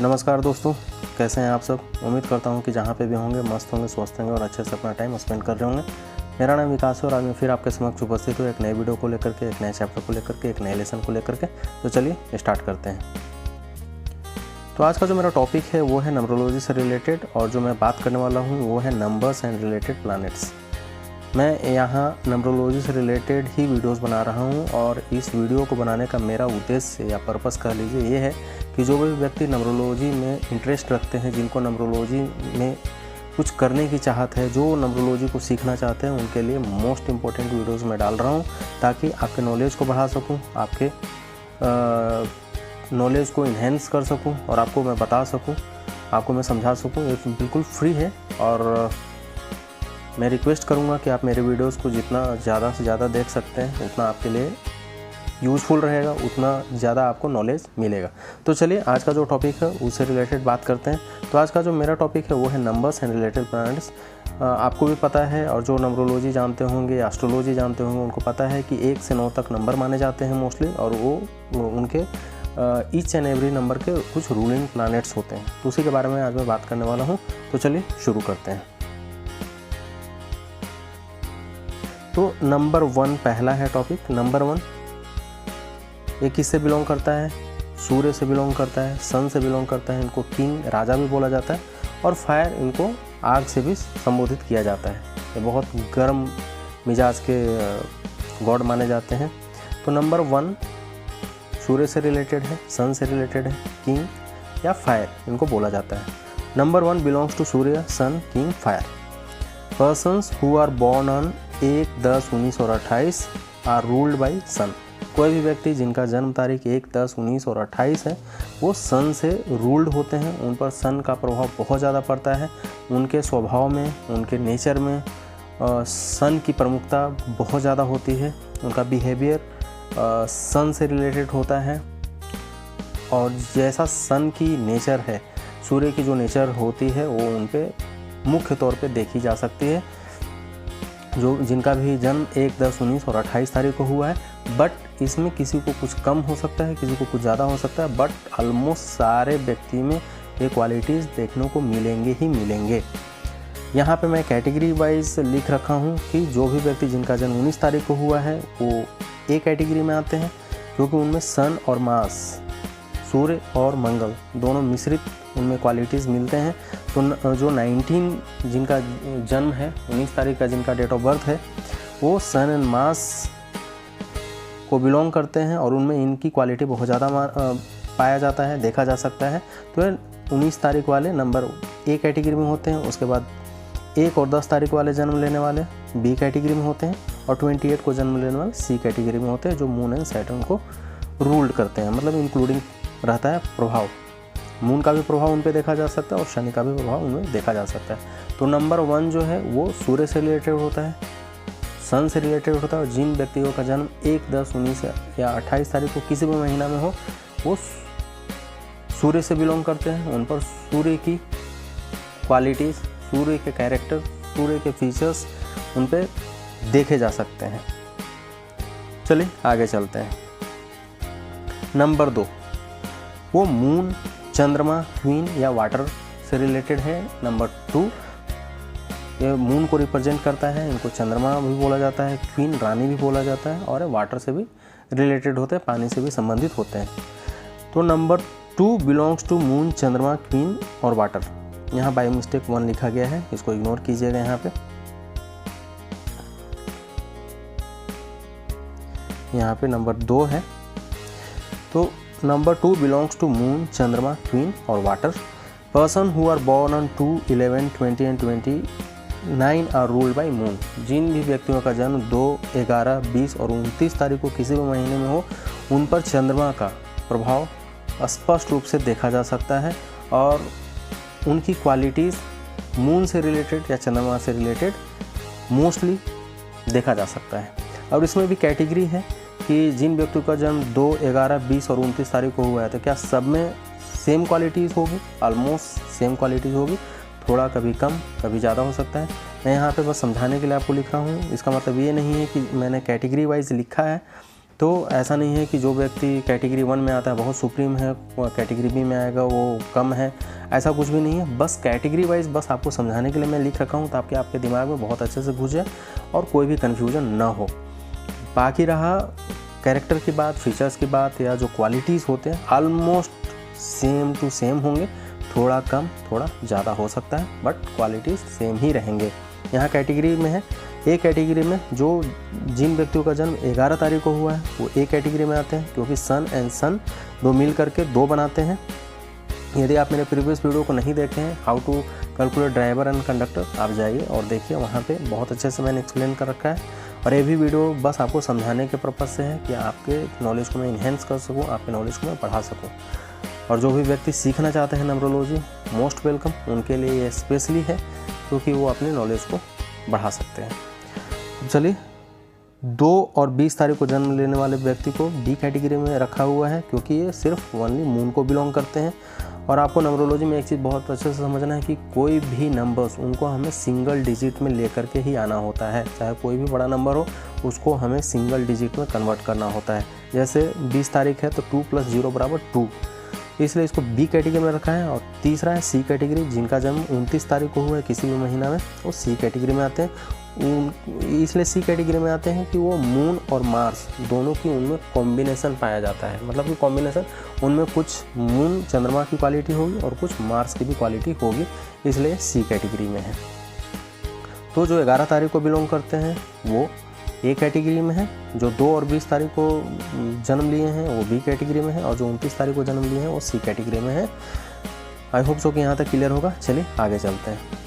नमस्कार दोस्तों, कैसे हैं आप सब। उम्मीद करता हूं कि जहां पे भी होंगे मस्त होंगे, स्वस्थ होंगे और अच्छे से अपना टाइम स्पेंड कर रहे होंगे। मेरा नाम विकास है और आज मैं फिर आपके समक्ष उपस्थित हूँ एक नए वीडियो को लेकर के, एक नए चैप्टर को लेकर के, एक नए लेसन को लेकर के। तो चलिए स्टार्ट करते हैं। तो आज का जो मेरा टॉपिक है वो है नंबरोलॉजी से रिलेटेड, और जो मैं बात करने वाला हूँ वो है नंबर्स एंड रिलेटेड प्लैनेट्स। मैं यहाँ नंबरोलॉजी से रिलेटेड ही वीडियोस बना रहा हूँ, और इस वीडियो को बनाने का मेरा उद्देश्य या पर्पस कह लीजिए ये है कि जो भी व्यक्ति नंबरोलॉजी में इंटरेस्ट रखते हैं, जिनको नंबरोलॉजी में कुछ करने की चाहत है, जो नंबरोलॉजी को सीखना चाहते हैं, उनके लिए मोस्ट इम्पॉर्टेंट वीडियोस मैं डाल रहा हूँ ताकि आपके नॉलेज को बढ़ा सकूँ, आपके नॉलेज को इन्हेंस कर सकूँ और आपको मैं बता सकूँ, आपको मैं समझा सकूँ। ये बिल्कुल फ्री है और मैं रिक्वेस्ट करूँगा कि आप मेरे वीडियोस को जितना ज़्यादा से ज़्यादा देख सकते हैं उतना आपके लिए यूज़फुल रहेगा, उतना ज़्यादा आपको नॉलेज मिलेगा। तो चलिए आज का जो टॉपिक है उससे रिलेटेड बात करते हैं। तो आज का जो मेरा टॉपिक है वो है नंबर्स एंड रिलेटेड प्लैनेट्स। आपको भी पता है, और जो नंबरोलॉजी जानते होंगे या एस्ट्रोलॉजी जानते होंगे उनको पता है कि 1 से 9 तक नंबर माने जाते हैं मोस्टली, और वो उनके ईच एंड एवरी नंबर के कुछ रूलिंग प्लैनेट्स होते हैं। तो उसी के बारे में आज मैं बात करने वाला हूँ। तो चलिए शुरू करते हैं। तो नंबर 1 पहला है टॉपिक। नंबर 1 ये किससे बिलोंग करता है? सूर्य से बिलोंग करता है, सन से बिलोंग करता है। इनको किंग, राजा भी बोला जाता है, और फायर, इनको आग से भी संबोधित किया जाता है। ये बहुत गर्म मिजाज के गॉड माने जाते हैं। तो नंबर 1 सूर्य से रिलेटेड है, सन से रिलेटेड है, किंग या फायर इनको बोला जाता है। Number 1 belongs to Surya, sun, king, fire. Persons who are born on 1, 10, 19 और 28 आर रूल्ड बाई सन। कोई भी व्यक्ति जिनका जन्म तारीख 1, 10, 19 और 28 है वो सन से रूल्ड होते हैं। उन पर सन का प्रभाव बहुत ज़्यादा पड़ता है। उनके स्वभाव में, उनके नेचर में सन की प्रमुखता बहुत ज़्यादा होती है। उनका बिहेवियर सन से रिलेटेड होता है, और जैसा सन की नेचर है, सूर्य की जो नेचर होती है वो उन पर मुख्य तौर पे देखी जा सकती है। जो जिनका भी जन्म 1, 10, 19 और 28 तारीख को हुआ है, बट इसमें किसी को कुछ कम हो सकता है, किसी को कुछ ज़्यादा हो सकता है, बट ऑलमोस्ट सारे व्यक्ति में ये क्वालिटीज़ देखने को मिलेंगे ही मिलेंगे। यहाँ पे मैं कैटेगरी वाइज लिख रखा हूँ कि जो भी व्यक्ति जिनका जन्म 19 तारीख को हुआ है वो ए कैटेगरी में आते हैं, क्योंकि उनमें सन और मास, सूर्य और मंगल दोनों मिश्रित उनमें क्वालिटीज़ मिलते हैं। तो जो 19 जिनका जन्म है, 19 तारीख का जिनका डेट ऑफ बर्थ है, वो सन एंड मास को बिलोंग करते हैं, और उनमें इनकी क्वालिटी बहुत ज़्यादा पाया जाता है, देखा जा सकता है। तो 19 तारीख वाले नंबर ए कैटेगरी में होते हैं। उसके बाद 1 और 10 तारीख वाले जन्म लेने वाले बी कैटेगरी में होते हैं, और 28 को जन्म लेने वाले सी कैटेगरी में होते हैं, जो मून एंड सैटर्न को रूल्ड करते हैं। मतलब इंक्लूडिंग रहता है प्रभाव, मून का भी प्रभाव उन पर देखा जा सकता है और शनि का भी प्रभाव उनमें देखा जा सकता है। तो नंबर 1 जो है वो सूर्य से रिलेटेड होता है, सन से रिलेटेड होता है, और जिन व्यक्तियों का जन्म 1, 10, 19 या 28 तारीख को किसी भी महीना में हो वो सूर्य से बिलोंग करते हैं। उन पर सूर्य की क्वालिटीज़, सूर्य के कैरेक्टर, सूर्य के फीचर्स उन पर देखे जा सकते हैं। चलिए आगे चलते हैं। नंबर 2 वो मून, चंद्रमा, क्वीन या वाटर से रिलेटेड है। नंबर 2 ये मून को रिप्रेजेंट करता है, इनको चंद्रमा भी बोला जाता है, क्वीन रानी भी बोला जाता है, और वाटर से भी रिलेटेड होते हैं, पानी से भी संबंधित होते हैं। तो नंबर 2 बिलोंग्स टू मून, चंद्रमा, क्वीन और वाटर। यहाँ बाय मिस्टेक 1 लिखा गया है, इसको इग्नोर कीजिएगा। यहाँ पे नंबर 2 है। तो नंबर 2 बिलोंग्स टू मून, चंद्रमा, क्वीन और water. Person who are born on 2, 11, 20 and 29 are ruled by moon. जिन भी व्यक्तियों का जन्म 2, 11, 20 और 29 तारीख को किसी भी महीने में हो, उन पर चंद्रमा का प्रभाव स्पष्ट रूप से देखा जा सकता है, और उनकी क्वालिटीज़ मून से रिलेटेड या चंद्रमा से रिलेटेड मोस्टली देखा जा सकता है। और इसमें भी कैटेगरी है कि जिन व्यक्तियों का जन्म 2, 11, 20 और 29 तारीख को हुआ है, तो क्या सब में सेम क्वालिटीज़ होगी? ऑलमोस्ट सेम क्वालिटीज़ होगी, थोड़ा कभी कम कभी ज़्यादा हो सकता है। मैं यहाँ पे बस समझाने के लिए आपको लिख रहा हूँ। इसका मतलब ये नहीं है कि मैंने कैटेगरी वाइज लिखा है तो ऐसा नहीं है कि जो व्यक्ति कैटेगरी 1 में आता है बहुत सुप्रीम है, कैटेगरी बी में आएगा वो कम है, ऐसा कुछ भी नहीं है। बस कैटेगरी वाइज बस आपको समझाने के लिए मैं लिख रखा हूँ ताकि आपके दिमाग में बहुत अच्छे से घुस जाए और कोई भी कन्फ्यूजन ना हो। बाकी रहा कैरेक्टर की बात, फीचर्स की बात, या जो क्वालिटीज़ होते हैं ऑलमोस्ट सेम टू सेम होंगे, थोड़ा कम थोड़ा ज़्यादा हो सकता है, बट क्वालिटीज़ सेम ही रहेंगे। यहाँ कैटेगरी में है, ए कैटेगरी में जो जिन व्यक्तियों का जन्म 11 तारीख को हुआ है वो ए कैटेगरी में आते हैं, क्योंकि सन एंड सन दो मिल करके 2 बनाते हैं। यदि आप मेरे प्रीवियस वीडियो को नहीं देखे हैं, how to calculate driver and conductor, आप जाइए और देखिए, वहाँ पे बहुत अच्छे से मैंने एक्सप्लेन कर रखा है। और ये भी वीडियो बस आपको समझाने के पर्पज़ से है कि आपके नॉलेज को मैं इन्हेंस कर सकूँ, आपके नॉलेज को मैं बढ़ा सकूँ। और जो भी व्यक्ति सीखना चाहते हैं नंबरोलॉजी, मोस्ट वेलकम, उनके लिए ये स्पेशली है क्योंकि वो अपने नॉलेज को बढ़ा सकते हैं। चलिए, 2 और 20 तारीख को जन्म लेने वाले व्यक्ति को बी कैटेगरी में रखा हुआ है, क्योंकि ये सिर्फ ओनली मून को बिलोंग करते हैं। और आपको नंबरोलॉजी में एक चीज़ बहुत अच्छे से समझना है कि कोई भी नंबर्स उनको हमें सिंगल डिजिट में लेकर के ही आना होता है। चाहे कोई भी बड़ा नंबर हो, उसको हमें सिंगल डिजिट में कन्वर्ट करना होता है। जैसे 20 तारीख है तो 2 + 0 = 2, इसलिए इसको बी कैटेगरी में रखा है। और तीसरा है सी कैटेगरी, जिनका जन्म 29 तारीख को हुआ है किसी भी महीना में, वो सी कैटेगरी में आते हैं। इसलिए सी कैटेगरी में आते हैं कि वो मून और मार्स दोनों की उनमें कॉम्बिनेशन पाया जाता है। मतलब कि कॉम्बिनेशन, उनमें कुछ मून चंद्रमा की क्वालिटी होगी और कुछ मार्स की भी क्वालिटी होगी, इसलिए सी कैटेगरी में है। तो जो 11 तारीख को बिलोंग करते हैं वो ए कैटेगरी में है, जो 2 और 20 तारीख को जन्म लिए हैं वो बी कैटेगरी में है, और जो 29 तारीख को जन्म लिए हैं वो सी कैटेगरी में है। आई होप सो कि यहाँ तक क्लियर होगा। चलिए आगे चलते हैं।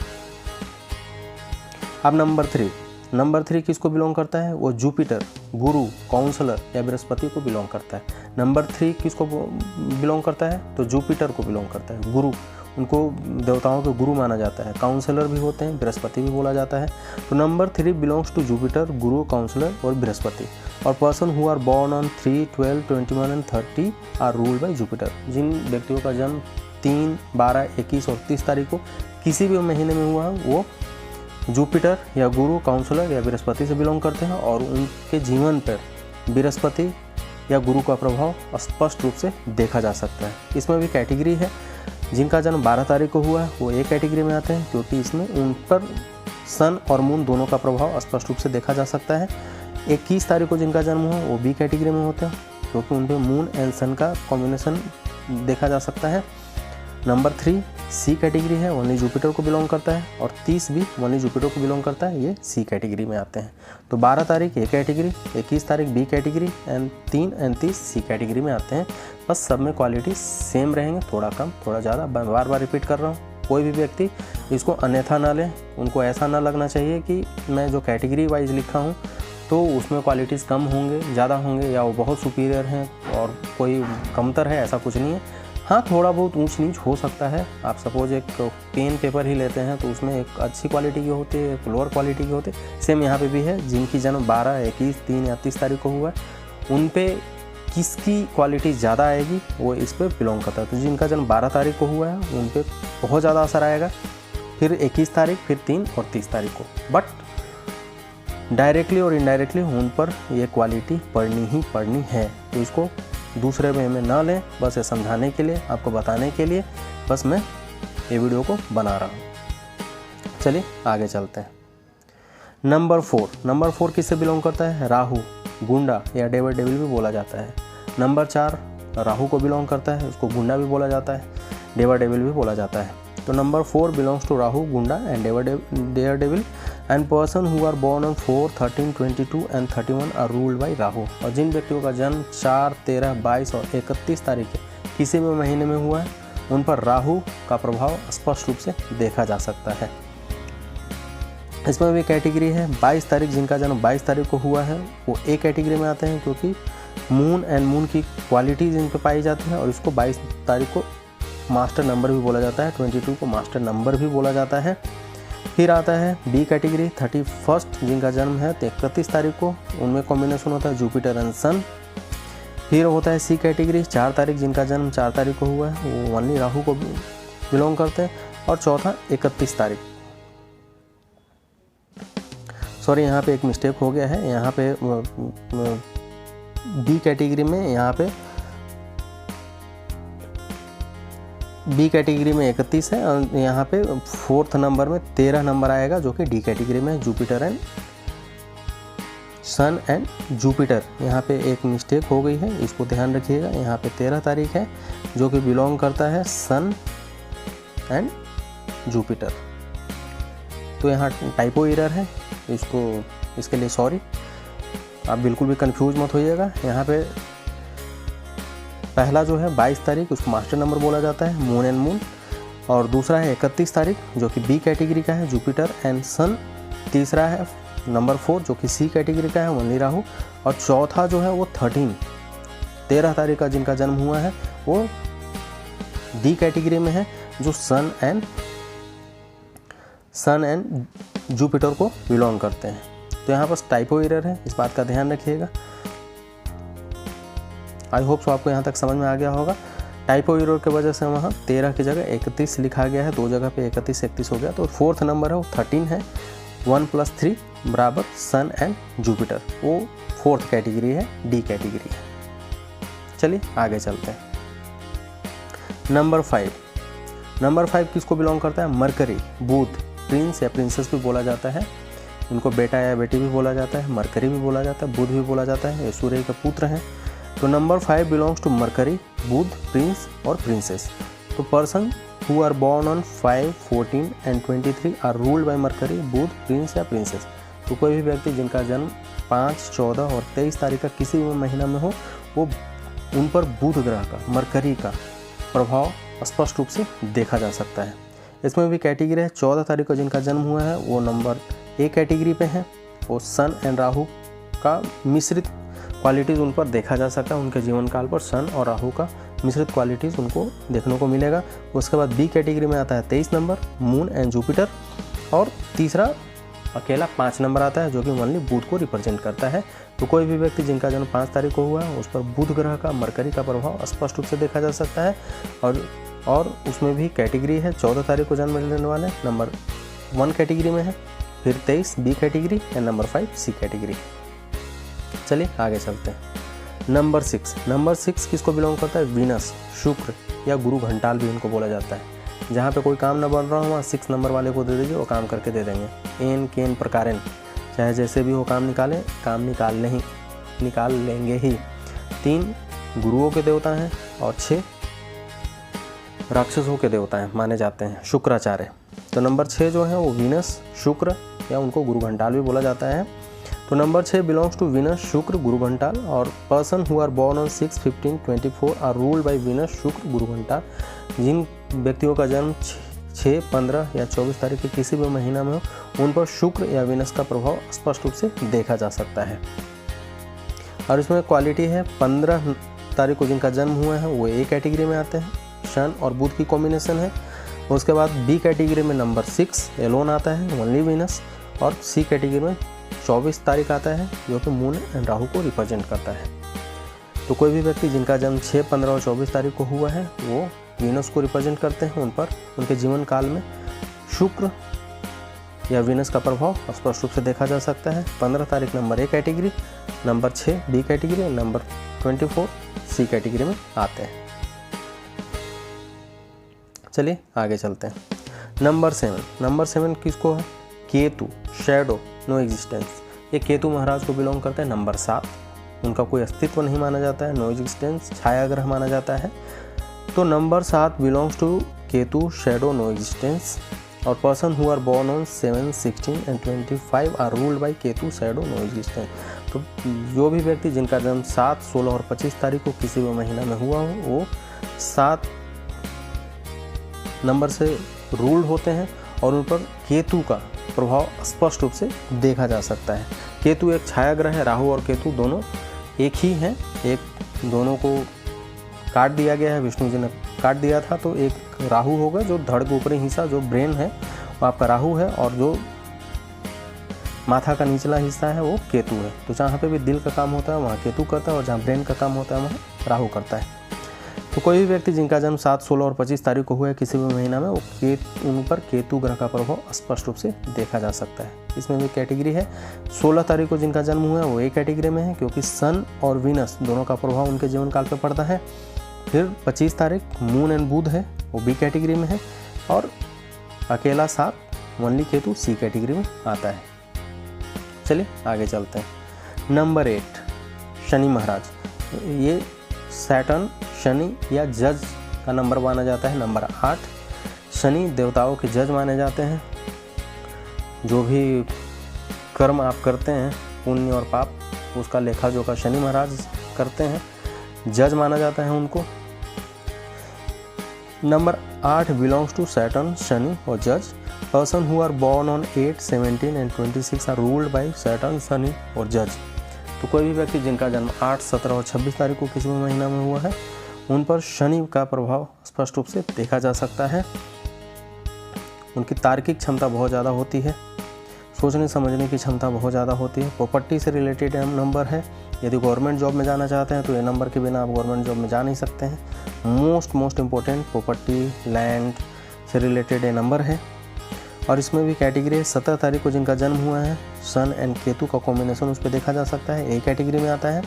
अब नंबर 3 किसको बिलोंग करता है? वो जुपिटर, गुरु, काउंसलर या बृहस्पति को बिलोंग करता है। नंबर 3 किसको बिलोंग करता है? तो जुपिटर को बिलोंग करता है। गुरु, उनको देवताओं के गुरु माना जाता है, काउंसलर भी होते हैं, बृहस्पति भी बोला जाता है। तो नंबर 3 बिलोंग्स टू जुपिटर, गुरु, काउंसलर और बृहस्पति। और person who are born on 3, 12, 21 and 30 are ruled by Jupiter. जिन व्यक्तियों का जन्म 3, 12, 21 और 30 तारीख को किसी भी महीने में हुआ है वो जुपिटर या गुरु, काउंसलर या बृहस्पति से बिलोंग करते हैं, और उनके जीवन पर बृहस्पति या गुरु का प्रभाव स्पष्ट रूप से देखा जा सकता है। इसमें भी कैटेगरी है, जिनका जन्म 12 तारीख को हुआ है वो ए कैटेगरी में आते हैं, क्योंकि इसमें उन पर सन और मून दोनों का प्रभाव स्पष्ट रूप से देखा जा सकता है। 21 तारीख को जिनका जन्म हुआ वो बी कैटेगरी में होते हैं, क्योंकि उन पर मून एंड सन का कॉम्बिनेशन देखा जा सकता है। नंबर 3 सी कैटेगरी है, ओनली जुपिटर को बिलोंग करता है, और 30 भी ओनली जुपिटर को बिलोंग करता है, ये सी कैटेगरी में आते हैं। तो 12 तारीख ए कैटेगरी, 21 तारीख बी कैटेगरी एंड 3 और 30 सी कैटेगरी में आते हैं। बस सब में क्वालिटी सेम रहेंगे, थोड़ा कम थोड़ा ज़्यादा। बार बार रिपीट कर रहा हूँ, कोई भी व्यक्ति इसको अन्यथा ना ले। उनको ऐसा ना लगना चाहिए कि मैं जो कैटेगरी वाइज लिखा हूँ तो उसमें क्वालिटीज़ कम होंगे, ज़्यादा होंगे, या वो बहुत सुपीरियर हैं और कोई कमतर है, ऐसा कुछ नहीं है। हाँ, थोड़ा बहुत ऊंच नीच हो सकता है। आप सपोज एक पेन पेपर ही लेते हैं तो उसमें एक अच्छी क्वालिटी की होती है, एक लोअर क्वालिटी की होती है। सेम यहाँ पे भी है, जिनकी जन्म 12, 21, 3 या 30 तारीख को हुआ है उन पे किसकी क्वालिटी ज़्यादा आएगी वो इस पर बिलोंग करता है। तो जिनका जन्म 12 तारीख को हुआ है उन पर बहुत ज़्यादा असर आएगा, फिर 21 तारीख, फिर 3 और 30 तारीख को। बट डायरेक्टली और इनडायरेक्टली उन पर ये क्वालिटी पढ़नी ही पढ़नी है। तो इसको दूसरे वे में ना लें, बस ये समझाने के लिए, आपको बताने के लिए बस मैं ये वीडियो को बना रहा हूँ। चलिए आगे चलते हैं। नंबर 4 किससे बिलोंग करता है? राहु, गुंडा या डेविल भी बोला जाता है। नंबर 4 राहु को बिलोंग करता है, उसको गुंडा भी बोला जाता है, डेविल भी बोला जाता है। तो नंबर 4 बिलोंग्स टू राहु, गुंडा and devil and person who are born on 4, 13, 22 and 31 are ruled by Rahu. और जिन व्यक्तियों का जन्म 4, 13, 22 और 31 तारीख के किसी भी महीने में हुआ है उन पर राहु का प्रभाव स्पष्ट रूप से देखा जा सकता है। इसमें भी कैटेगरी है, 22 तारीख जिनका जन्म 22 तारीख को हुआ है वो ए कैटेगरी में आते हैं, क्योंकि मून एंड मून की क्वालिटीज़ इन पर पाई जाती है, और इसको 22 तारीख को मास्टर नंबर भी बोला जाता है, 22 को मास्टर नंबर भी बोला जाता है। फिर आता है बी कैटेगरी, 31 जिनका जन्म है 31 तारीख को, उनमें कॉम्बिनेशन होता है जुपिटर एंड सन। फिर होता है सी कैटेगरी, 4 तारीख जिनका जन्म 4 तारीख को हुआ है वो ओनली राहु को बिलोंग करते हैं। और चौथा 31 तारीख, सॉरी यहाँ पे एक मिस्टेक हो गया है, यहाँ पे बी कैटेगरी में यहाँ पे बी कैटेगरी में 31 है और यहाँ पे 4th नंबर में 13 नंबर आएगा जो कि डी कैटेगरी में Jupiter and sun and Jupiter. यहाँ पे एक मिस्टेक हो गई है, इसको ध्यान रखिएगा। यहाँ पे 13 तारीख है जो कि बिलोंग करता है सन एंड जुपिटर, तो यहाँ टाइपो एरर है, इसके लिए सॉरी। आप बिल्कुल भी कंफ्यूज मत होइएगा। यहाँ पे पहला जो है 22 तारीख, उसको मास्टर नंबर बोला जाता है, मून एंड मून। और दूसरा है 31 तारीख जो कि बी कैटेगरी का है, जुपिटर एंड सन। तीसरा है नंबर 4 जो कि सी कैटेगरी का है, ओनली राहु। और चौथा जो है वो 13 तारीख का जिनका जन्म हुआ है वो डी कैटेगरी में है, जो सन एंड जुपिटर को बिलोंग करते हैं। तो यहाँ पर टाइपो एरर है, इस बात का ध्यान रखिएगा। आई होप सो आपको यहाँ तक समझ में आ गया होगा। टाइपो एरर की वजह से वहाँ 13 की जगह 31 लिखा गया है, 2 जगह पे 31 हो गया। तो 4th नंबर है वो 13 है, 1 + 3 बराबर सन एंड जुपिटर, वो 4th कैटेगरी है, डी कैटेगरी है। चलिए आगे चलते हैं। नंबर 5 किसको बिलोंग करता है? मरकरी, बुध, प्रिंस या प्रिंसेस भी बोला जाता है, इनको बेटा या बेटी भी बोला जाता है, मरकरी भी बोला जाता है, बुध भी बोला जाता है, ये सूर्य के पुत्र हैं। तो number 5 belongs to Mercury, Budh, prince और प्रिंसेस। तो person who are born on 5, 14 and 23 are ruled by Mercury, Budh, prince या प्रिंसेस। तो कोई भी व्यक्ति जिनका जन्म 5, 14 और 23 तारीख का किसी भी महीना में हो, वो उन पर बुध ग्रह का, मरकरी का प्रभाव स्पष्ट रूप से देखा जा सकता है। इसमें भी कैटेगरी है, 14 तारीख को जिनका जन्म हुआ है वो नंबर ए कैटेगरी पे है, वो सन एंड राहु का मिश्रित क्वालिटीज़ उन पर देखा जा सकता है। उनके जीवन काल पर सन और राहु का मिश्रित क्वालिटीज़ उनको देखने को मिलेगा। उसके बाद बी कैटेगरी में आता है 23 नंबर, मून एंड जुपिटर। और तीसरा अकेला 5 नंबर आता है जो कि ओनली बुध को रिप्रेजेंट करता है। तो कोई भी व्यक्ति जिनका जन्म 5 तारीख को हुआ है उस पर बुध ग्रह का, मरकरी का प्रभाव स्पष्ट रूप से देखा जा सकता है। और उसमें भी कैटेगरी है, 14 तारीख को जन्म लेने वाले नंबर 1 कैटेगरी में है, फिर 23 B category and number 5 C category. चलिए आगे चलते हैं। नंबर 6 किसको बिलोंग करता है? वीनस, शुक्र या गुरु घंटाल भी इनको बोला जाता है। जहाँ पे कोई काम न बन रहा हो वहाँ 6 नंबर वाले को दे दीजिए, वो काम करके दे देंगे। एन केन प्रकारेन, चाहे जैसे भी हो काम निकालें, काम निकाल लेंगे ही। 3 गुरुओं के देवता हैं और 6 राक्षसों के देवता हैं माने जाते हैं, शुक्राचार्य। तो नंबर 6 जो है वो वीनस, शुक्र या उनको गुरु घंटाल भी बोला जाता है। तो number 6 belongs to Venus, Shukra, गुरु घंटाल। और person who are born on 6, 15, 24 are ruled by Venus, Shukra, गुरु घंटाल। जिन व्यक्तियों का जन्म 6, 15 या 24 तारीख के किसी भी महीना में हो, उन पर शुक्र या वीनस का प्रभाव स्पष्ट रूप से देखा जा सकता है। और इसमें क्वालिटी है, 15 तारीख को जिनका जन्म हुआ है वो ए कैटेगरी में आते हैं, शन और बुध की कॉम्बिनेशन है। उसके बाद बी कैटेगरी में नंबर 6 एलोन आता है, ओनली वीनस। और सी कैटेगरी में 24 तारीख आता है जो कि मून एंड राहु को रिप्रेजेंट करता है। तो कोई भी व्यक्ति जिनका जन्म 6, 15 और 24 तारीख को हुआ है वो वीनस को रिप्रेजेंट करते हैं। उन पर उनके जीवन काल में शुक्र या वीनस का प्रभाव स्पष्ट रूप से देखा जा सकता है। 15 तारीख number A category, number 6 B category, number 24 C category में आते हैं। चलिए आगे चलते हैं। नंबर 7 किसको है? Ketu, shadow, no existence. ये केतु महाराज को बिलोंग करते हैं। नंबर 7, उनका कोई अस्तित्व नहीं माना जाता है, नो एग्जिस्टेंस, छाया ग्रह माना जाता है। तो number 7 belongs to Ketu, shadow, no existence. और person who are born on 7, 16 and 25 are ruled by Ketu, shadow, no existence. तो जो भी व्यक्ति जिनका जन्म 7, 16 और 25 तारीख को किसी भी महीना में हुआ हो वो 7 नंबर से रूल्ड होते हैं और उन पर केतु का प्रभाव स्पष्ट रूप से देखा जा सकता है। केतु एक छाया ग्रह है, राहु और केतु दोनों एक ही हैं। एक दोनों को काट दिया गया है, विष्णु जी ने काट दिया था। तो एक राहु होगा जो धड़ के ऊपरी हिस्सा जो ब्रेन है वो आपका राहु है, और जो माथा का निचला हिस्सा है वो केतु है। तो जहाँ पे भी दिल का काम होता है वहाँ केतु करता है, और जहाँ ब्रेन का काम होता है वहाँ राहु करता है। तो कोई भी व्यक्ति जिनका जन्म 7, 16 और 25 तारीख को हुआ है किसी भी महीना में, वो उन पर केतु ग्रह का प्रभाव स्पष्ट रूप से देखा जा सकता है। इसमें भी कैटेगरी है। 16 तारीख को जिनका जन्म हुआ है वो ए कैटेगरी में है, क्योंकि सन और वीनस दोनों का प्रभाव उनके जीवन काल पर पड़ता है। फिर 25 तारीख मून एंड बुध है, वो बी कैटेगरी में है, और अकेला 7 ओनली केतु सी कैटेगरी में आता है। चलिए आगे चलते हैं। नंबर 8 शनि महाराज। ये सैटर्न, शनि या जज का नंबर माना जाता है। नंबर 8 शनि देवताओं के जज माने जाते हैं। जो भी कर्म आप करते हैं, पुण्य और पाप, उसका लेखा जोखा शनि महाराज करते हैं, जज माना जाता है उनको। Number 8 belongs to Saturn, Shani और जज। Person who are born on 8, 17 and 26 are ruled by Saturn, Shani और जज। तो कोई भी व्यक्ति जिनका जन्म 8, 17 और 26 तारीख को किसी भी महीना में हुआ है, उन पर शनि का प्रभाव स्पष्ट रूप से देखा जा सकता है। उनकी तार्किक क्षमता बहुत ज़्यादा होती है, सोचने समझने की क्षमता बहुत ज़्यादा होती है। प्रॉपर्टी से रिलेटेड नंबर है। यदि गवर्नमेंट जॉब में जाना चाहते हैं तो ये नंबर के बिना आप गवर्नमेंट जॉब में जा नहीं सकते हैं। मोस्ट इम्पोर्टेंट प्रॉपर्टी, लैंड से रिलेटेड ये नंबर है। और इसमें भी कैटेगरी 17 तारीख को जिनका जन्म हुआ है, सन एंड केतु का कॉम्बिनेशन उस पर देखा जा सकता है, ए कैटेगरी में आता है।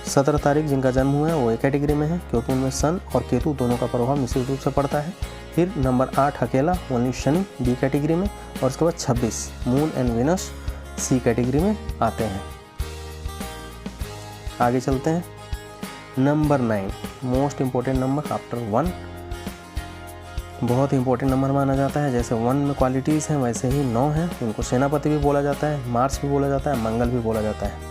17 तारीख जिनका जन्म हुआ है वो ए कैटेगरी में है, क्योंकि उनमें सन और केतु दोनों का प्रभाव मिश्रित रूप से पड़ता है। फिर नंबर 8 अकेला ओनली शनि बी कैटेगरी में, और उसके बाद 26 moon and Venus C category में आते हैं। आगे चलते हैं। Number 9 most important number after 1, बहुत ही इंपॉर्टेंट नंबर माना जाता है। जैसे 1 में क्वालिटीज़ हैं वैसे ही 9 हैं। उनको सेनापति भी बोला जाता है, मार्स भी बोला जाता है, मंगल भी बोला जाता है।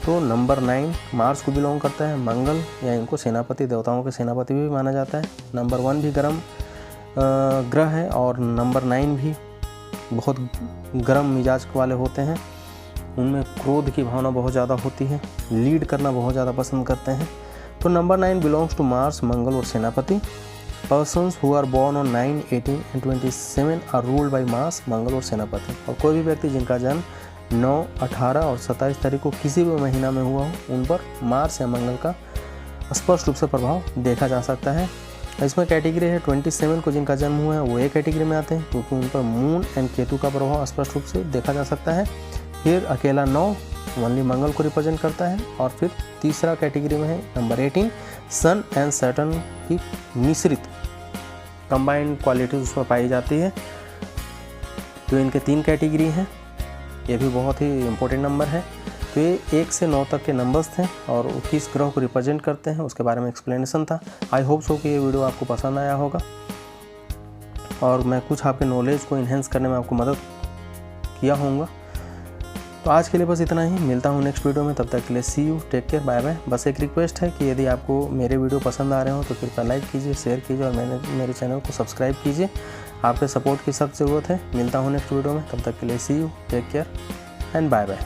तो नंबर 9 मार्स को बिलोंग करता है, मंगल या इनको सेनापति, देवताओं के सेनापति भी माना जाता है। नंबर 1 भी गर्म ग्रह है, और नंबर 9 भी बहुत गर्म मिजाज वाले होते हैं। उनमें क्रोध की भावना बहुत ज़्यादा होती है, लीड करना बहुत ज़्यादा पसंद करते हैं। तो नंबर 9 बिलोंग्स टू मार्स, मंगल और सेनापति। Persons who are born on 9, 18 and 27 are ruled by Mars, मंगल और सेनापति। और कोई भी व्यक्ति जिनका जन्म 9, 18 और 27 तारीख को किसी भी महीना में हुआ हो, उन पर मार्स या मंगल का स्पष्ट रूप से प्रभाव देखा जा सकता है। इसमें कैटेगरी है 27 को जिनका जन्म हुआ है वो ए कैटेगरी में आते हैं, क्योंकि उन पर मून एंड केतु का प्रभाव स्पष्ट रूप से देखा जा सकता है। फिर अकेला 9 ओनली मंगल को रिप्रेजेंट करता है। और फिर तीसरा कैटेगरी में है नंबर 18 सन एंड सैटर्न की मिश्रित कंबाइंड क्वालिटीज उसमें पाई जाती है। तो इनके 3 कैटेगरी हैं। ये भी बहुत ही इम्पोर्टेंट नंबर है। तो ये 1 से 9 तक के नंबर्स थे, और किस ग्रह को रिप्रेजेंट करते हैं उसके बारे में एक्सप्लेनेशन था। आई होप सो कि ये वीडियो आपको पसंद आया होगा, और मैं कुछ आपके नॉलेज को इन्हेंस करने में आपको मदद किया होगा। तो आज के लिए बस इतना ही। मिलता हूँ नेक्स्ट वीडियो में, तब तक के लिए see you, take care, bye bye. बस एक रिक्वेस्ट है कि यदि आपको मेरे वीडियो पसंद आ रहे हो तो कृपया लाइक कीजिए, शेयर कीजिए, और मेरे चैनल को सब्सक्राइब कीजिए। आपके सपोर्ट की सख्त ज़रूरत है। मिलता हूँ नेक्स्ट वीडियो में, तब तक के लिए see you, take care and bye bye.